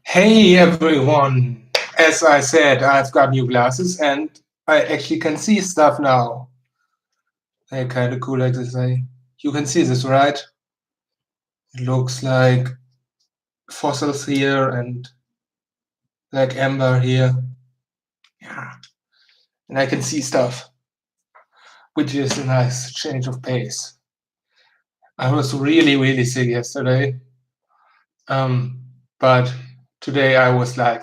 Hey everyone! As I said, I've got new glasses and I actually can see stuff now. They're kind of cool like this. You can see this, right? It looks like fossils here and like amber here. Yeah. And I can see stuff, which is a nice change of pace. I was really sick yesterday. But today I was like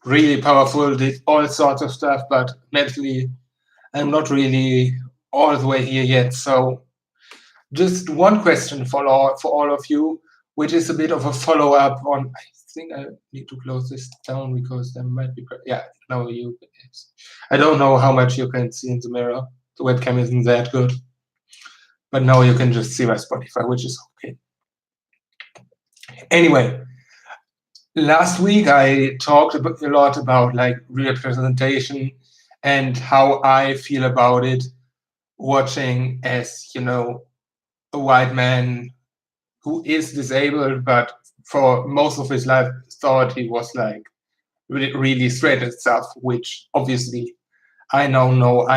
really powerful, did all sorts of stuff, but mentally I'm not really all the way here yet. So just one question for all of you, which is a bit of a follow up on. I think I need to close this down because there might be. Yeah, no, you. I don't know how much you can see in the mirror. The webcam isn't that good, but now you can just see my Spotify, which is okay. Anyway, last week I talked a lot about like representation and how I feel about it, watching as a white man who is disabled, but for most of his life thought he was like really straight and stuff, which obviously I now know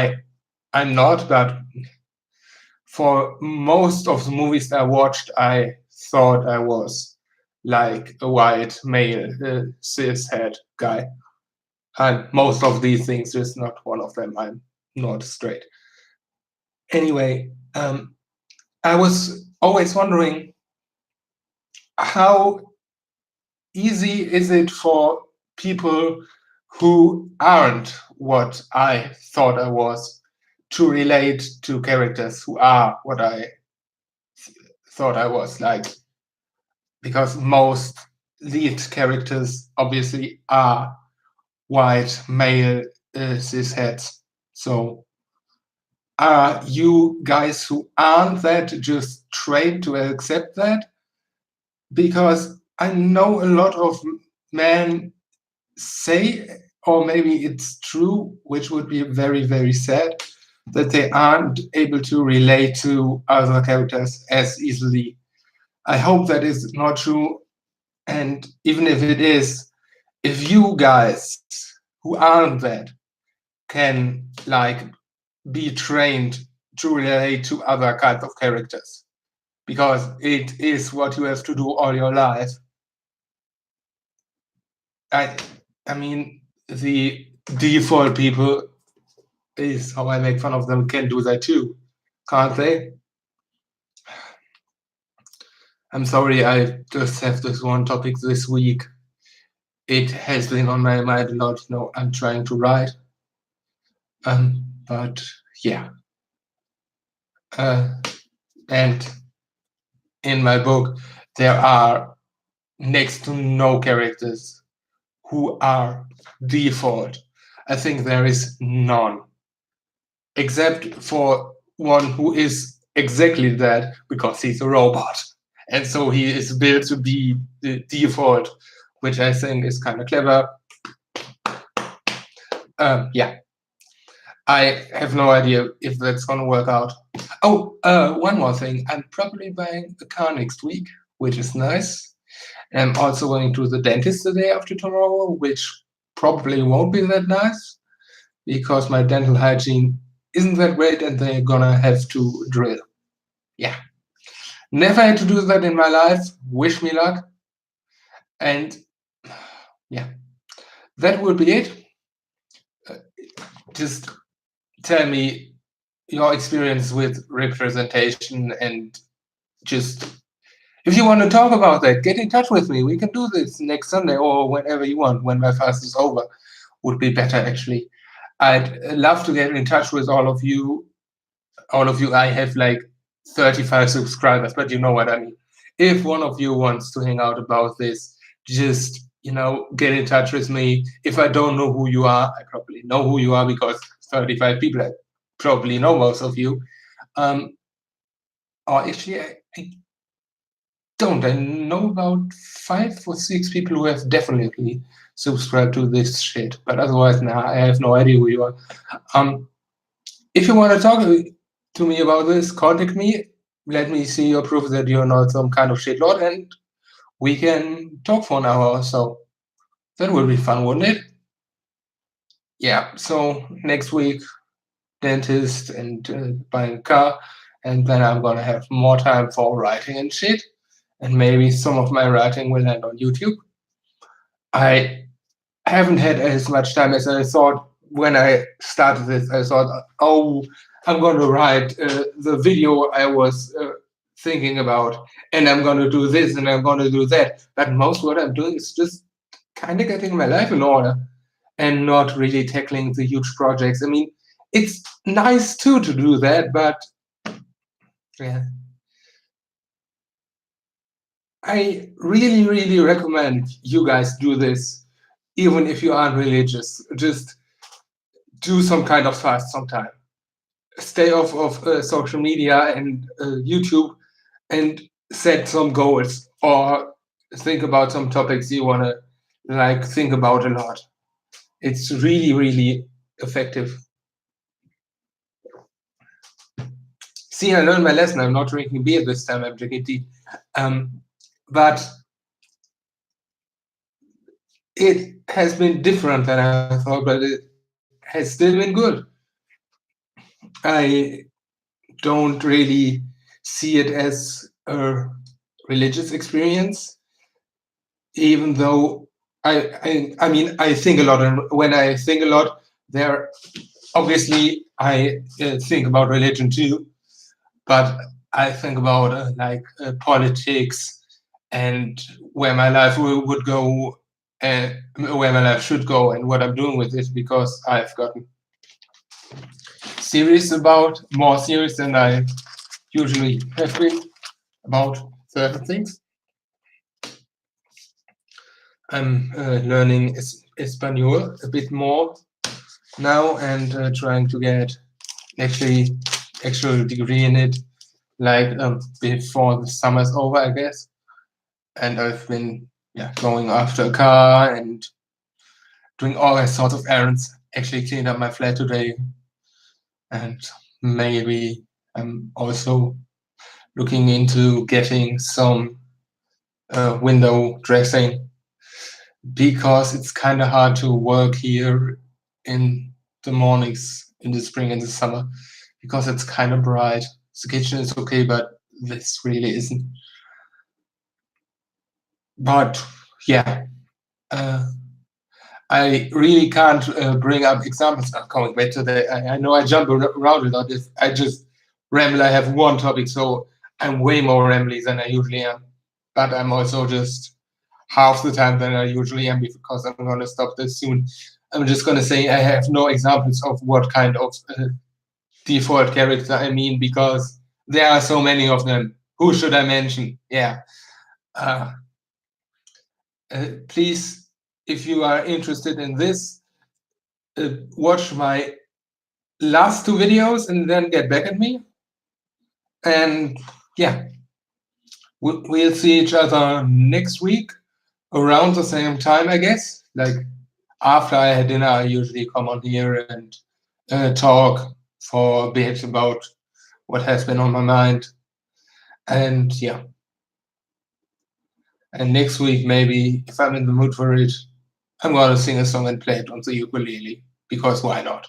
I'm not, but for most of the movies I watched, I thought I was like a white male cishet guy. And most of these things, just not one of them. I'm not straight. Anyway, I was always wondering how easy is it for people who aren't what I thought I was to relate to characters who are what I thought I was, like, because most lead characters obviously are white male cisheads. So are you guys who aren't that just trained to accept that? Because I know a lot of men say, or maybe it's true, which would be very sad, that they aren't able to relate to other characters as easily. I hope that is not true. And even if it is, if you guys who aren't that can like be trained to relate to other kinds of characters, because it is what you have to do all your life. I mean, the default people is how I make fun of them can do that too, can't they? I'm sorry, I just have this one topic this week. It has been on my mind a lot. I'm trying to write, but yeah. And in my book, there are next to no characters who are default. I think there is none, except for one who is exactly that, because he's a robot. And so he is built to be the default, which I think is kind of clever. Yeah, I have no idea if that's going to work out. Oh, one more thing. I'm probably buying a car next week, which is nice. I'm also going to the dentist the day after tomorrow, which probably won't be that nice because my dental hygiene isn't that great and they're gonna have to drill. Yeah. Never had to do that in my life. Wish me luck. And yeah, that would be it. Just tell me your experience with representation, and just if you want to talk about that, get in touch with me. We can do this next Sunday or whenever you want, when my fast is over. Would be better, actually. I'd love to get in touch with all of you. I have like 35 subscribers, but you know what I mean. If one of you wants to hang out about this, just get in touch with me. If I don't know who you are, I probably know who you are because 35 people, I probably know most of you. Or actually, I don't. I know about 5 or 6 people who have definitely subscribed to this shit, but otherwise, nah, I have no idea who you are. If you want to talk to me about this, contact me. Let me see your proof that you're not some kind of shitlord, and we can talk for an hour or so. That will be fun, wouldn't it? Yeah. So next week, dentist and buying a car, and then I'm gonna have more time for writing and shit. And maybe some of my writing will end on YouTube. I haven't had as much time as I thought when I started this. I thought, oh, I'm going to write the video I was thinking about, and I'm going to do this and I'm going to do that. But most what I'm doing is just kind of getting my life in order and not really tackling the huge projects. I mean, it's nice too to do that, but yeah, I really, really recommend you guys do this, even if you aren't religious. Just do some kind of fast sometime. Stay off of social media and YouTube and set some goals or think about some topics you want to like think about a lot. It's really, really effective. See, I learned my lesson. I'm not drinking beer this time. I'm drinking tea. But it has been different than I thought, but it has still been good. I don't really see it as a religious experience, even though I mean, I think a lot. And when I think a lot, there obviously I think about religion too, but I think about politics and where my life would go and where my life should go and what I'm doing with it because I've gotten serious about more serious than I usually have been about certain things. I'm learning Espanol a bit more now and trying to get actually actual degree in it like before the summer's over, I guess. And I've been going after a car and doing all sorts of errands. Actually cleaned up my flat today, and maybe I'm also looking into getting some window dressing because it's kind of hard to work here in the mornings in the spring and the summer because it's kind of bright. The kitchen is okay, but this really isn't. But yeah, uh, I really can't bring up examples. I'm coming back to that. I know I jump around a lot. If I just ramble, I have one topic, so I'm way more rambly than I usually am. But I'm also just half the time than I usually am because I'm going to stop this soon. I'm just going to say I have no examples of what kind of default character I mean because there are so many of them. Who should I mention? Yeah. Uh, please, if you are interested in this, watch my last two videos and then get back at me. And yeah, we'll see each other next week around the same time, I guess. Like after I had dinner, I usually come on here and talk for a bit about what has been on my mind. And yeah, and next week, maybe if I'm in the mood for it, I'm gonna sing a song and play it on the ukulele because why not?